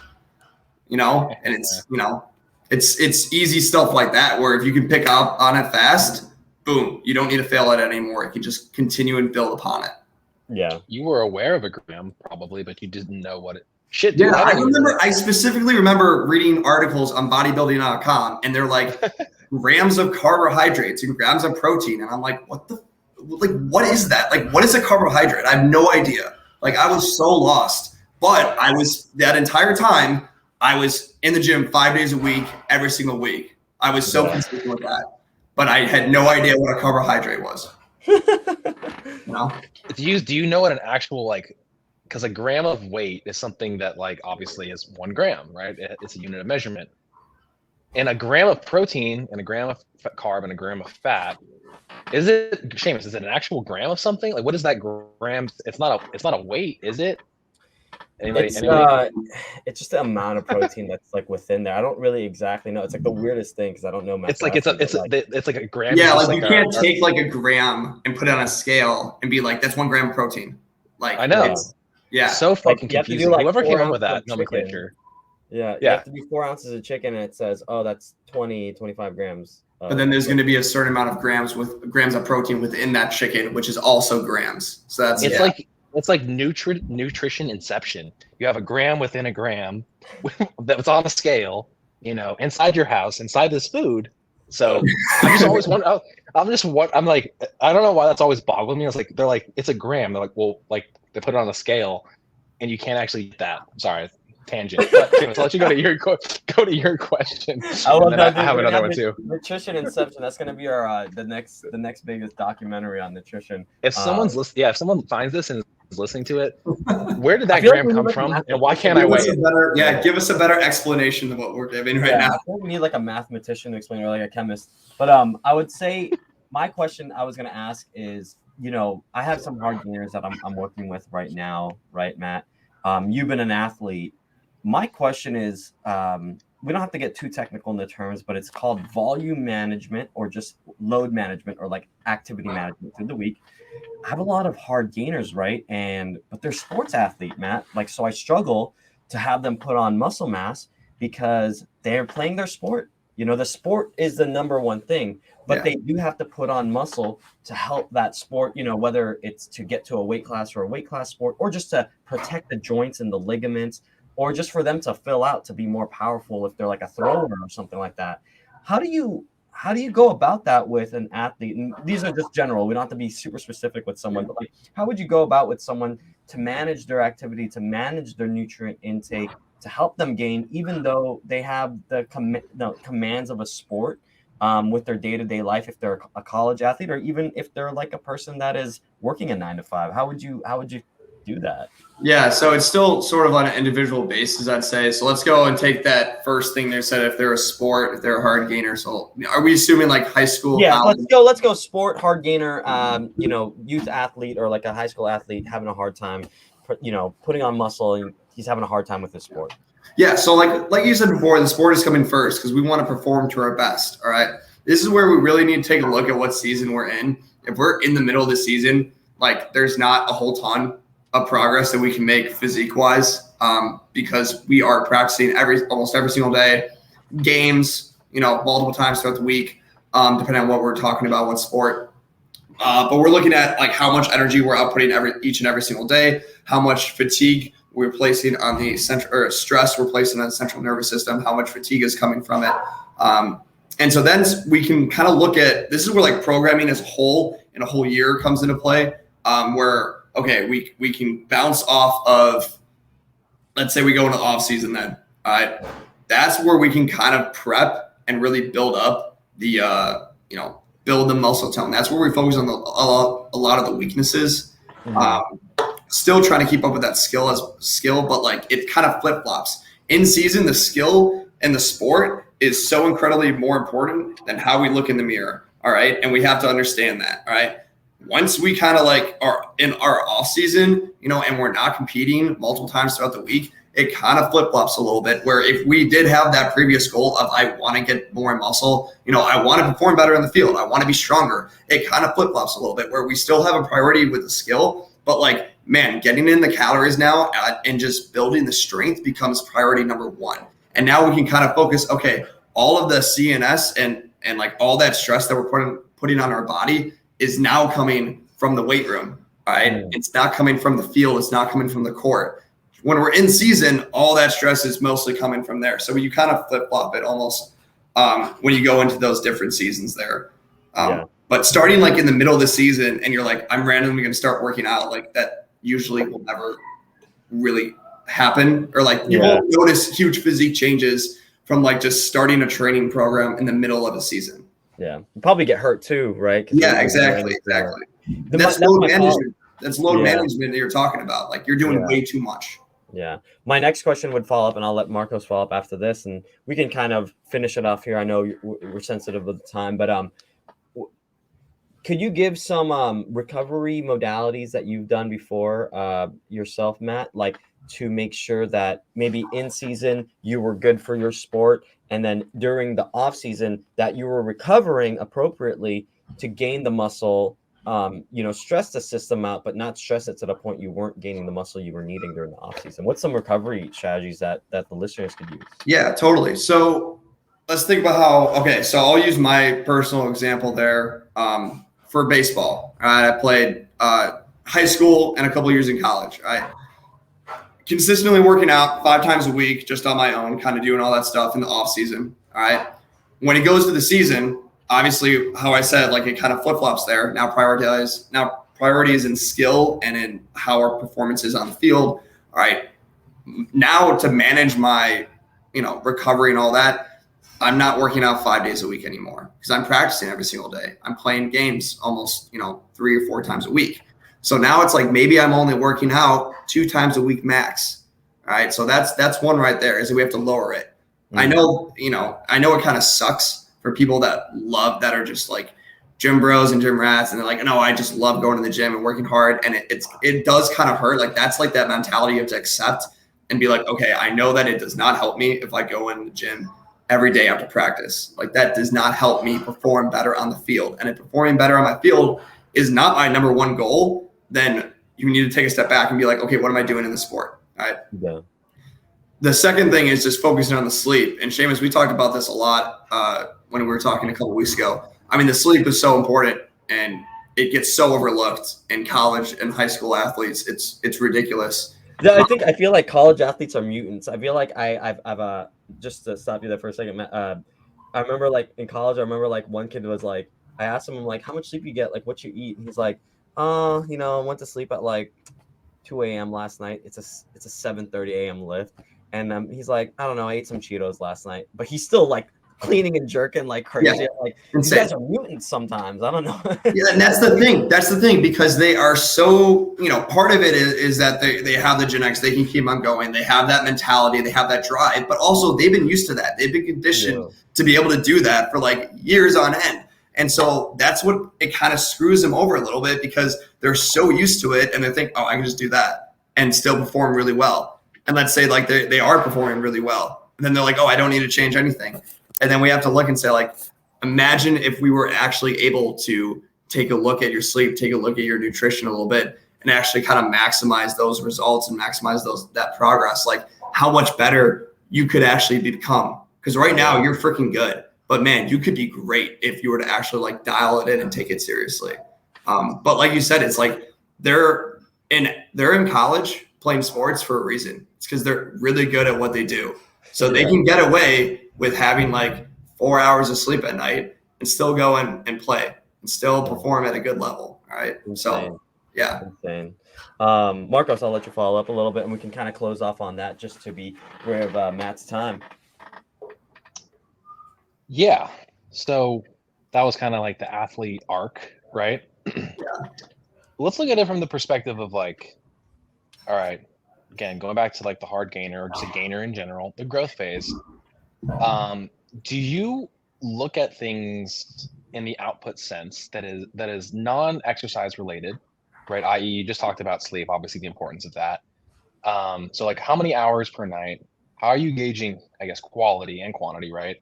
you know, and it's, you know, it's easy stuff like that, where if you can pick up on it fast, boom, you don't need to fail at it anymore. You can just continue and build upon it. Yeah. You were aware of a gram probably, but you didn't know what it, shit, dude. Yeah, I specifically remember reading articles on bodybuilding.com, and they're like grams of carbohydrates and grams of protein. And I'm like, what is that? Like, what is a carbohydrate? I have no idea. Like, I was so lost. But I was, that entire time, I was in the gym 5 days a week, every single week. I was so consistent with that. But I had no idea what a carbohydrate was. You know? Do you know what an actual, like, because a gram of weight is something that, like, obviously is 1 gram, right? It's a unit of measurement. And a gram of protein and a gram of carb and a gram of fat, is it, Seamus, is it an actual gram of something? Like, what is that gram? It's not a weight, is it? Anybody? It's just the amount of protein that's like within there. I don't really exactly know. It's like the weirdest thing because I don't know. It's like it's like a gram. Yeah, like you can't take like a gram and put it on a scale and be like, that's 1 gram of protein. Like I know. Yeah. So fucking confusing. Like Whoever came up with that nomenclature. Yeah. You have to do 4 ounces of chicken and it says, oh, that's 25 grams. But then there's going to be a certain amount of grams of protein within that chicken, which is also grams. So that's it's like nutrition inception. You have a gram within a gram that's on a scale, you know, inside your house, inside this food. So I'm just always wondering. I'm like, I don't know why that's always boggling me. I was like, they're like, it's a gram. They're like, well, like they put it on a scale, and you can't actually eat that. I'm sorry, tangent. But I'll let you go to your question. I love that. I have another one too. Nutrition Inception. That's going to be our the next biggest documentary on nutrition. If someone's listening, if someone finds this and is listening to it, where did that gram come from, and why can't I wait? Give us a better explanation of what we're giving right now. I think we need like a mathematician to explain, or like a chemist. But I would say my question I was going to ask is, you know, I have some hard gainers that I'm working with right now, right, Matt? You've been an athlete. My question is, we don't have to get too technical in the terms, but it's called volume management or just load management or like activity management through the week. I have a lot of hard gainers, right? But they're sports athlete, Matt. Like, so I struggle to have them put on muscle mass because they're playing their sport. You know, the sport is the number one thing, but they do have to put on muscle to help that sport, you know, whether it's to get to a weight class or a weight class sport, or just to protect the joints and the ligaments, or just for them to fill out to be more powerful if they're like a thrower or something like that. How do you go about that with an athlete? And these are just general. We don't have to be super specific with someone, but like, how would you go about with someone to manage their activity, to manage their nutrient intake, to help them gain, even though they have the commands of a sport with their day-to-day life, if they're a college athlete, or even if they're like a person that is working a 9 to 5? How would you do that? Yeah, so it's still sort of on an individual basis, I'd say. So let's go and take that first thing they said, if they're a sport, if they're a hard gainer. So are we assuming like high school? Yeah, let's go sport, hard gainer, you know, youth athlete or like a high school athlete having a hard time, you know, putting on muscle, and he's having a hard time with his sport. Yeah, so like you said before, the sport is coming first because we want to perform to our best, all right? This is where we really need to take a look at what season we're in. If we're in the middle of the season, like there's not a whole ton of progress that we can make physique-wise because we are practicing almost every single day, games, you know, multiple times throughout the week, depending on what we're talking about, what sport. But we're looking at like how much energy we're outputting each and every single day, how much fatigue we're placing on the stress we're placing on the central nervous system, how much fatigue is coming from it. And so then we can kind of look at, this is where like programming as a whole in a whole year comes into play, where, okay, we can bounce off of, let's say we go into off season then, all right? That's where we can kind of prep and really build up the, build the muscle tone. That's where we focus on a lot of the weaknesses. still trying to keep up with that skill, but like it kind of flip flops. In season, the skill and the sport is so incredibly more important than how we look in the mirror. All right. And we have to understand that. All right. Once we kind of like are in our off season, and we're not competing multiple times throughout the week, it kind of flip flops a little bit, where if we did have that previous goal of, I want to get more muscle, I want to perform better in the field, I want to be stronger, it kind of flip flops a little bit, where we still have a priority with the skill, but like, man, getting in the calories now and just building the strength becomes priority number one. And now we can kind of focus, okay, all of the CNS and like all that stress that we're putting on our body is now coming from the weight room. All right. It's not coming from the field. It's not coming from the court. When we're in season, all that stress is mostly coming from there. So you kind of flip flop it almost when you go into those different seasons there. But starting like in the middle of the season and you're like, I'm randomly going to start working out, like that usually will never really happen. Or like you won't notice huge physique changes from like just starting a training program in the middle of a season. Yeah. You probably get hurt too, right? Yeah, exactly. That's load management. That's load management that you're talking about. Like you're doing way too much. Yeah. My next question would follow up, and I'll let Marcos follow up after this, and we can kind of finish it off here. I know we're sensitive with the time, but could you give some recovery modalities that you've done before yourself, Matt, like to make sure that maybe in season you were good for your sport, and then during the off season that you were recovering appropriately to gain the muscle? Stress the system out, but not stress it to the point you weren't gaining the muscle you were needing during the off season. What's some recovery strategies that the listeners could use? Yeah, totally. So let's think about so I'll use my personal example there for baseball. I played high school and a couple years in college. Consistently working out 5 times a week, just on my own, kind of doing all that stuff in the off season. All right. When it goes to the season, obviously, how I said, like it kind of flip flops there. Now priority is in skill and in how our performance is on the field. All right. Now to manage my, recovery and all that, I'm not working out 5 days a week anymore because I'm practicing every single day. I'm playing games almost, 3 or 4 times a week. So now it's like maybe I'm only working out 2 times a week max. All right. So that's one right there, is that we have to lower it. Mm-hmm. I know it kind of sucks for people that are just like gym bros and gym rats, and they're like, no, I just love going to the gym and working hard. And it does kind of hurt. Like that's like that mentality you have to accept and be like, okay, I know that it does not help me if I go in the gym every day after practice. Like that does not help me perform better on the field. And if performing better on my field is not my number one goal, then you need to take a step back and be like, okay, what am I doing in the sport? All right. Yeah. The second thing is just focusing on the sleep. And Seamus, we talked about this a lot when we were talking a couple of weeks ago. I mean, the sleep is so important, and it gets so overlooked in college and high school athletes. It's ridiculous. I feel like college athletes are mutants. I feel like I've just to stop you there for a second, Matt. I remember like in college, one kid was like, I asked him, I'm like, how much sleep you get? Like what you eat? And he's like, I went to sleep at like 2 a.m. last night. It's a 7:30 a.m. lift. And he's like, I don't know, I ate some Cheetos last night. But he's still like cleaning and jerking like crazy. Yeah, like these guys are mutants sometimes. I don't know. Yeah, and that's the thing. That's the thing, because they are so, part of it is that they have the genetics, they can keep on going. They have that mentality, they have that drive, but also they've been used to that. They've been conditioned to be able to do that for like years on end. And so that's what it kind of screws them over a little bit, because they're so used to it and they think, oh, I can just do that and still perform really well. And let's say like they are performing really well. And then they're like, oh, I don't need to change anything. And then we have to look and say, like, imagine if we were actually able to take a look at your sleep, take a look at your nutrition a little bit, and actually kind of maximize those results and maximize that progress. Like how much better you could actually become. Because right now you're freaking good, but man, you could be great if you were to actually like dial it in and take it seriously. But like you said, it's like they're in college playing sports for a reason. It's because they're really good at what they do. So they can get away with having like 4 hours of sleep at night and still go and play and still perform at a good level. All right. Insane. So, yeah. Insane. Marcos, I'll let you follow up a little bit and we can kind of close off on that just to be aware of Matt's time. Yeah. So that was kind of like the athlete arc, right? Yeah. Let's look at it from the perspective of like All right. Again, going back to like the hard gainer or just a gainer in general, the growth phase. Do you look at things in the output sense that is non-exercise related, right? I.e., you just talked about sleep, obviously the importance of that. So like how many hours per night? How are you gauging, I guess, quality and quantity, right?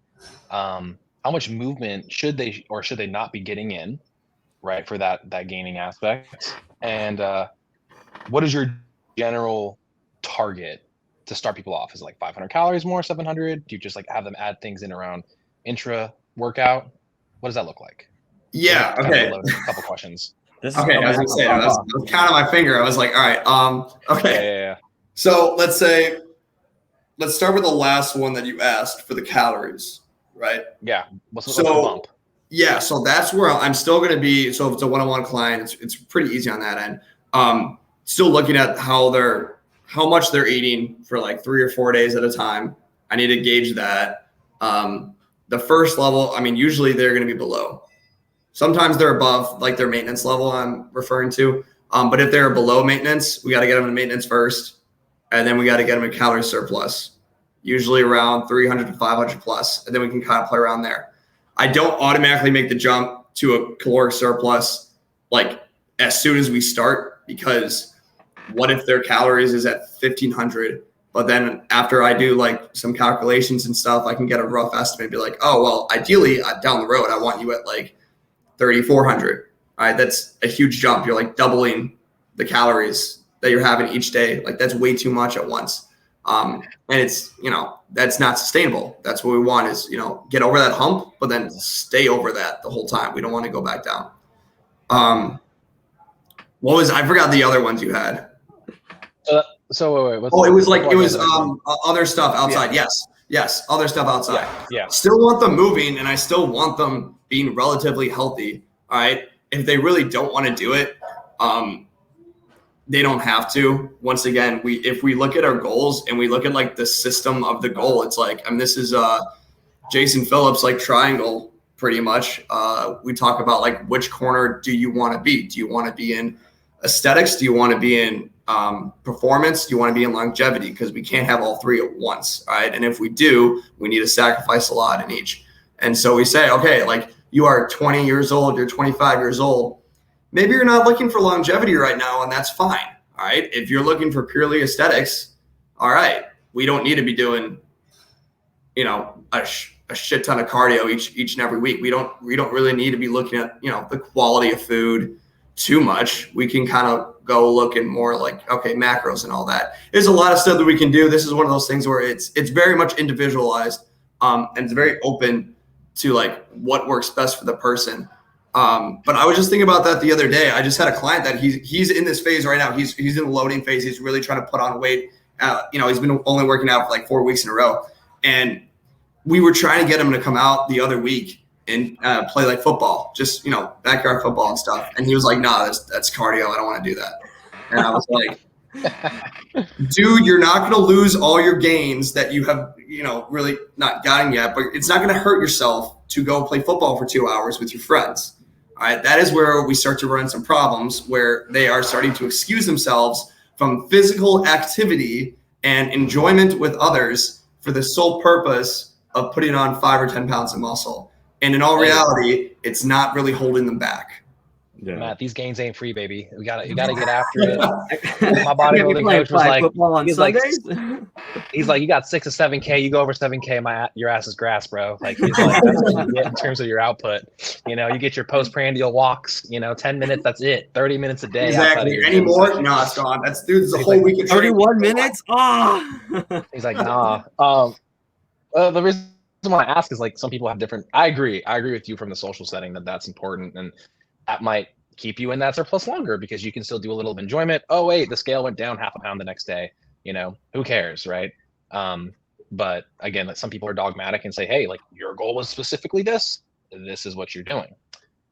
How much movement should they or should they not be getting in, right, for that gaining aspect? And what is your general target to start people off? Is it like 500 calories more, 700? Do you just like have them add things in around intra workout? What does that look like? Yeah. Kind of a Okay. loaded couple questions. This is Okay. I coming was gonna from say, I was counting my finger. I was like, all right. Okay. Yeah. So let's start with the last one that you asked for the calories, right? Yeah. What's the bump? Yeah, so that's where I'm still going to be. So if it's a one-on-one client, it's pretty easy on that end. Still looking at how much they're eating for like 3 or 4 days at a time. I need to gauge that. The first level, I mean, usually they're going to be below. Sometimes they're above, like their maintenance level I'm referring to. But if they're below maintenance, we got to get them to maintenance first, and then we got to get them a calorie surplus, usually around 300 to 500 plus, and then we can kind of play around there. I don't automatically make the jump to a caloric surplus like as soon as we start, because what if their calories is at 1500, but then after I do like some calculations and stuff, I can get a rough estimate and be like, oh, well, ideally down the road, I want you at like 3400. All right. That's a huge jump. You're like doubling the calories that you're having each day. Like that's way too much at once. And it's, that's not sustainable. That's what we want is, get over that hump, but then stay over that the whole time. We don't want to go back down. I forgot the other ones you had. So wait. It was other stuff outside. Yeah. Yes. Other stuff outside. Yeah. Still want them moving, and I still want them being relatively healthy. All right. If they really don't want to do it, they don't have to. Once again, if we look at our goals and we look at like the system of the goal, it's like, this is Jason Phillips, like triangle pretty much. We talk about like, which corner do you want to be? Do you want to be in aesthetics? Do you want to be in performance? Do you want to be in longevity? Because we can't have all three at once. All right. And if we do, we need to sacrifice a lot in each. And so we say, okay, like you are 20 years old, you're 25 years old. Maybe you're not looking for longevity right now, and that's fine. All right. If you're looking for purely aesthetics, all right, we don't need to be doing, a shit ton of cardio each and every week. We don't really need to be looking at, the quality of food too much. We can kind of go looking more like, okay, macros and all that. There's a lot of stuff that we can do. This is one of those things where it's very much individualized, and it's very open to like what works best for the person. But I was just thinking about that the other day. I just had a client that he's in this phase right now. He's in the loading phase. He's really trying to put on weight. He's been only working out for like 4 weeks in a row. And we were trying to get him to come out the other week and play like football, just, backyard football and stuff. And he was like, nah, that's cardio. I don't want to do that. And I was like, dude, you're not going to lose all your gains that you have, really not gotten yet, but it's not going to hurt yourself to go play football for 2 hours with your friends. All right, that is where we start to run some problems, where they are starting to excuse themselves from physical activity and enjoyment with others for the sole purpose of putting on 5 or 10 pounds of muscle. And in all reality, it's not really holding them back. Yeah. Matt, these gains ain't free, baby. You gotta get after it. My bodybuilding coach was like, he's like, you got 6 to 7K. You go over 7K, your ass is grass, bro. Like, he's like, that's what you get in terms of your output. You get your postprandial walks. 10 minutes, that's it. 30 minutes a day. Exactly. Any more? No, it's gone. That's a whole week of training. 31 minutes. He's like, nah. The reason why I ask is like some people have different. I agree with you from the social setting that's important, and that might keep you in that surplus longer because you can still do a little of enjoyment. Oh, wait, the scale went down half a pound the next day. Who cares, right? But again, some people are dogmatic and say, hey, like your goal was specifically this. This is what you're doing.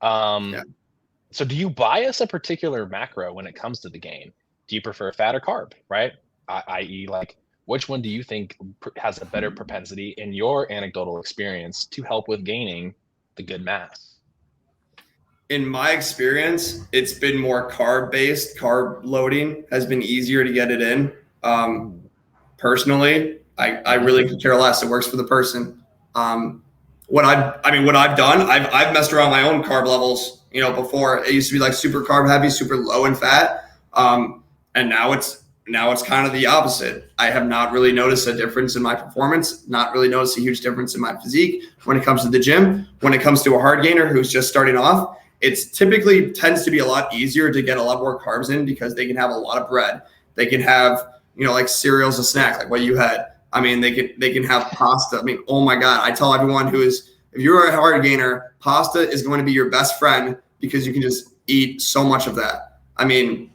So do you bias a particular macro when it comes to the gain? Do you prefer fat or carb, right? I.e., like which one do you think has a better propensity in your anecdotal experience to help with gaining the good mass? in my experience, it's been more carb based. Carb loading has been easier to get it in. Personally, I really could care less. It works for the person. What I've done, I've messed around my own carb levels, before. It used to be like super carb heavy, super low in fat. And now it's kind of the opposite. I have not really noticed a difference in my performance, not really noticed a huge difference in my physique when it comes to the gym. When it comes to a hard gainer who's just starting off, it's typically tends to be a lot easier to get a lot more carbs in because they can have a lot of bread. They can have, like cereal as a snack, like what you had. I mean, they can have pasta. I mean, oh my God. I tell everyone if you're a hard gainer, pasta is going to be your best friend because you can just eat so much of that. I mean,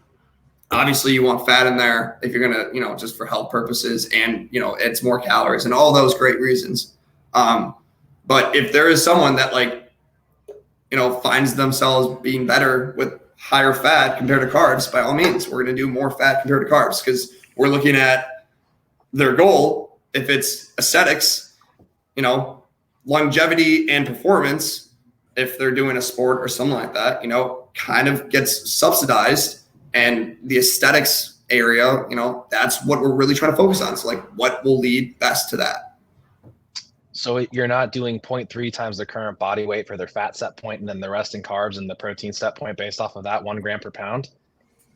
obviously you want fat in there if you're going to, just for health purposes and, it's more calories and all those great reasons. But if there is someone that finds themselves being better with higher fat compared to carbs, by all means, we're going to do more fat compared to carbs because we're looking at their goal. If it's aesthetics, longevity and performance, if they're doing a sport or something like that, kind of gets subsidized. And the aesthetics area, that's what we're really trying to focus on. So what will lead best to that? So you're not doing 0.3 times their current body weight for their fat set point and then the rest in carbs and the protein set point based off of that 1 gram per pound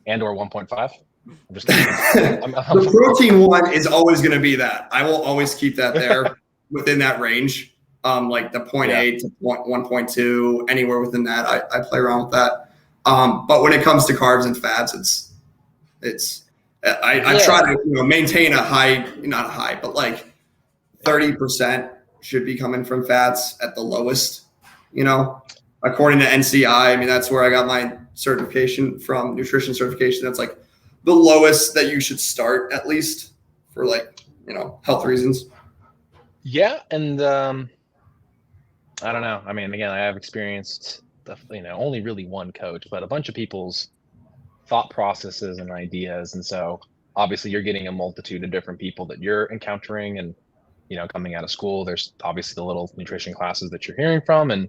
and or 1.5? I'm just kidding. The protein one is always going to be that. I will always keep that there within that range. Like the 0.8 to 1.2, anywhere within that. I play around with that. But when it comes to carbs and fats, I try to maintain a high, not a high, but 30% should be coming from fats at the lowest, according to NCI. I mean, that's where I got my certification from, nutrition certification. That's the lowest that you should start, at least for health reasons. Yeah. And I don't know. I mean, again, I have experienced only really one coach, but a bunch of people's thought processes and ideas. And so obviously you're getting a multitude of different people that you're encountering and, coming out of school, there's obviously the little nutrition classes that you're hearing from. And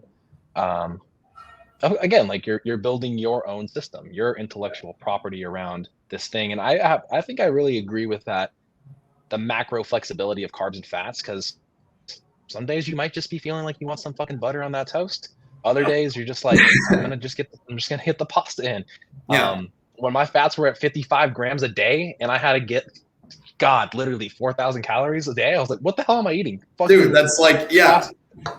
again, you're building your own system, your intellectual property around this thing. And I think I really agree with that, the macro flexibility of carbs and fats, because some days you might just be feeling like you want some fucking butter on that toast. Other days you're just like, I'm just gonna hit the pasta in. Yeah. When my fats were at 55 grams a day and I had to get, literally 4,000 calories a day, I was like, what the hell am I eating? Dude, that's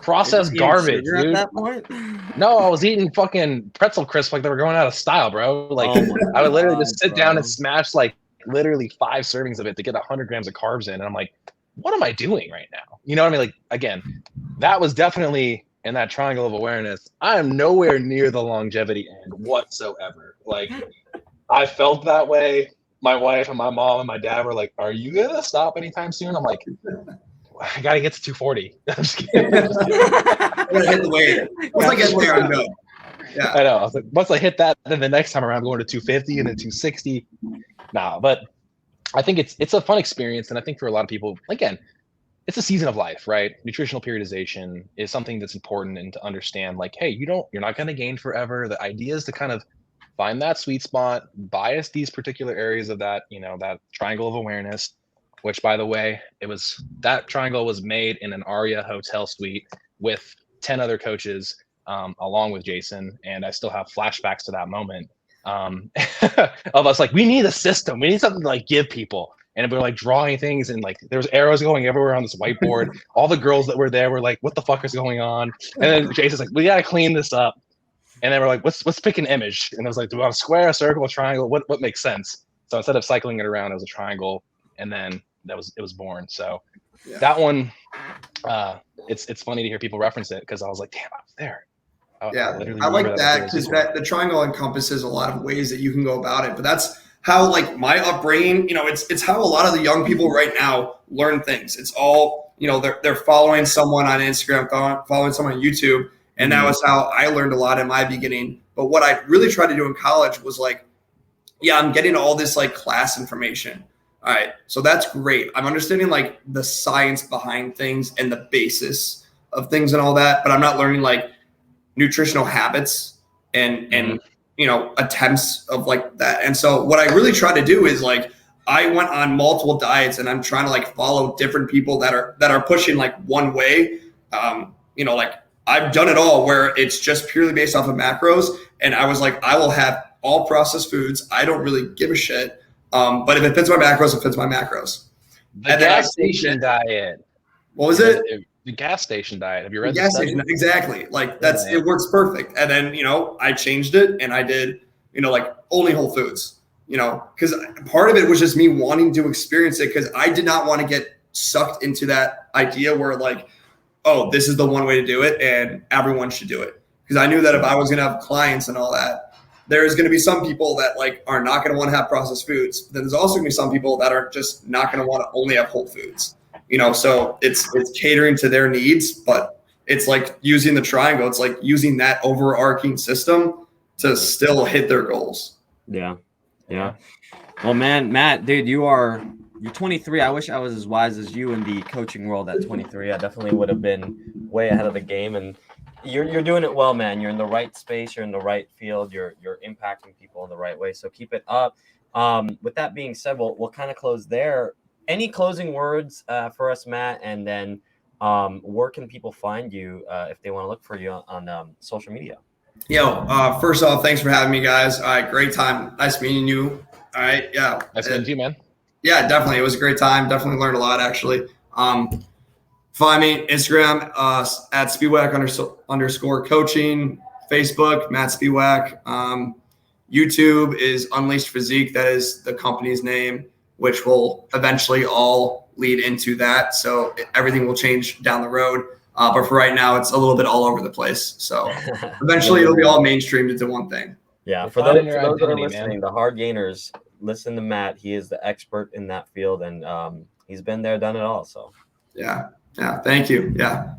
processed garbage, dude. At that point? No, I was eating fucking pretzel crisps like they were going out of style, bro. I would literally just sit down and smash literally 5 servings of it to get 100 grams of carbs in. And I'm like, what am I doing right now? You know what I mean? Again, that was definitely in that triangle of awareness. I am nowhere near the longevity end whatsoever. I felt that way. My wife and my mom and my dad were like, are you gonna stop anytime soon? I'm like, I gotta get to 240. I'm just kidding. I'm gonna hit the weight. Once I get there, I'm good. Yeah. I know. I was like, once I hit that, then the next time around I'm going to 250 and then 260. Nah, but I think it's a fun experience. And I think for a lot of people, again, it's a season of life, right? Nutritional periodization is something that's important and to understand hey, you're not going to gain forever. The idea is to kind of find that sweet spot, bias these particular areas of that, that triangle of awareness, which by the way, that triangle was made in an Aria hotel suite with 10 other coaches, along with Jason. And I still have flashbacks to that moment, of us we need a system. We need something to give people. And we were drawing things and there was arrows going everywhere on this whiteboard. All the girls that were there were like, what the fuck is going on? And then Jason's like, we got to clean this up. And then we're like, let's pick an image. And I was like, do we want a square, a circle, a triangle? What makes sense? So instead of cycling it around, it was a triangle. And then it was born. So that one, it's funny to hear people reference it because I was like, damn, I was there. I like that because the triangle encompasses a lot of ways that you can go about it. But that's how my upbringing, it's how a lot of the young people right now learn things. It's all, they're following someone on Instagram, following someone on YouTube. And that was how I learned a lot in my beginning. But what I really tried to do in college was I'm getting all this class information. All right. So that's great. I'm understanding the science behind things and the basis of things and all that, but I'm not learning nutritional habits and you know, attempts of like that. And so what I really try to do is like, I went on multiple diets and I'm trying to like follow different people that are pushing like one way. You know, like I've done it all where it's just purely based off of macros. And I was like, I will have all processed foods. I don't really give a shit. But if it fits my macros, it fits my macros. The gas station diet. What was it? The gas station diet. Have you read the gas study? station? Exactly. Like that's it works perfect. And then, you know, I changed it and I did, you know, like only whole foods, you know, because part of it was just me wanting to experience it because I did not want to get sucked into that idea where like, oh, this is the one way to do it and everyone should do it. Because I knew that if I was going to have clients and all that, there's going to be some people that like are not going to want to have processed foods. But then there's also going to be some people that are just not going to want to only have whole foods. You know, so it's catering to their needs, but it's like using the triangle. It's like using that overarching system to still hit their goals. Yeah. Yeah. Well, man, Matt, dude, you're 23. I wish I was as wise as you in the coaching world at 23. I definitely would have been way ahead of the game. And you're doing it well, man. You're in the right space. You're in the right field. You're impacting people in the right way. So keep it up. With that being said, we'll kind of close there. Any closing words for us, Matt? And then where can people find you if they want to look for you on social media? Yo, first off, thanks for having me, guys. All right, great time. Nice meeting you. All right, yeah. Nice meeting you, man. Yeah, definitely. It was a great time. Definitely learned a lot, actually. Find me Instagram at Spiewak _ coaching. Facebook, Matt Spiewak. YouTube is Unleashed Physique. That is the company's name, which will eventually all lead into that. So everything will change down the road. But for right now, it's a little bit all over the place. So eventually it'll be all mainstreamed into one thing. Yeah. For those that are listening, the hard gainers, listen to Matt. He is the expert in that field, and he's been there, done it all. So yeah. Thank you. Yeah,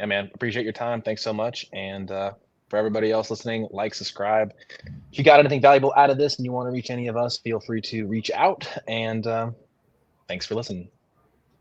man. Appreciate your time. Thanks so much. And for everybody else listening, like, subscribe. If you got anything valuable out of this and you want to reach any of us, feel free to reach out. And thanks for listening.